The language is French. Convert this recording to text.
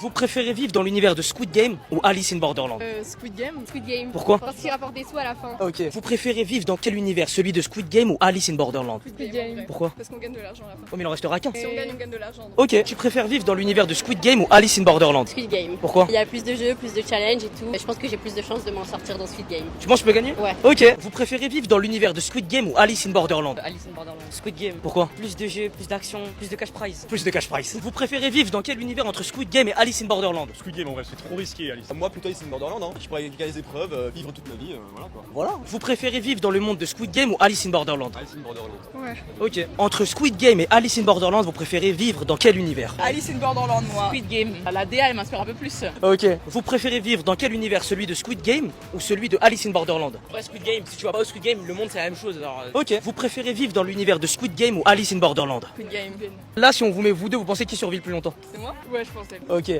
Vous préférez vivre dans l'univers de Squid Game ou Alice in Borderland? Squid Game. Squid Game. Pourquoi? Parce qu'il rapporte des sous à la fin. Ok. Vous préférez vivre dans quel univers? Celui de Squid Game ou Alice in Borderland? Squid Game. Pourquoi? Parce qu'on gagne de l'argent à la fin. Oh mais il en restera qu'un. Si on gagne, on gagne de l'argent. Ok. Tu préfères vivre dans l'univers de Squid Game ou Alice in Borderland? Squid Game. Pourquoi? Il y a plus de jeux, plus de challenges et tout. Je pense que j'ai plus de chances de m'en sortir dans Squid Game. Tu penses que je peux gagner? Ouais. Ok. Vous préférez vivre dans l'univers de Squid Game ou Alice in Borderland? Alice in Borderland. Squid Game. Pourquoi? Plus de jeux, plus d'action, plus de cash prize. Plus de cash prize. Vous préférez vivre dans quel univers entre Squid Game et Alice in Borderland? Squid Game en vrai, c'est trop risqué, Alice. Moi plutôt Alice in Borderland, hein. Je pourrais gagner les épreuves, vivre toute ma vie, voilà quoi. Voilà. Vous préférez vivre dans le monde de Squid Game ou Alice in Borderland? Alice in Borderland. Ouais. Ok. Entre Squid Game et Alice in Borderland, vous préférez vivre dans quel univers? Alice in Borderland, moi. Squid Game. La DA, elle m'inspire un peu plus. Ok. Vous préférez vivre dans quel univers? Celui de Squid Game ou celui de Alice in Borderland? Ouais, Squid Game. Si tu vas pas au Squid Game, le monde c'est la même chose. Alors, Ok. Vous préférez vivre dans l'univers de Squid Game ou Alice in Borderland? Squid Game. Là, si on vous met vous deux, vous pensez qui survit le plus longtemps? C'est moi? Ouais, je pensais. Ok.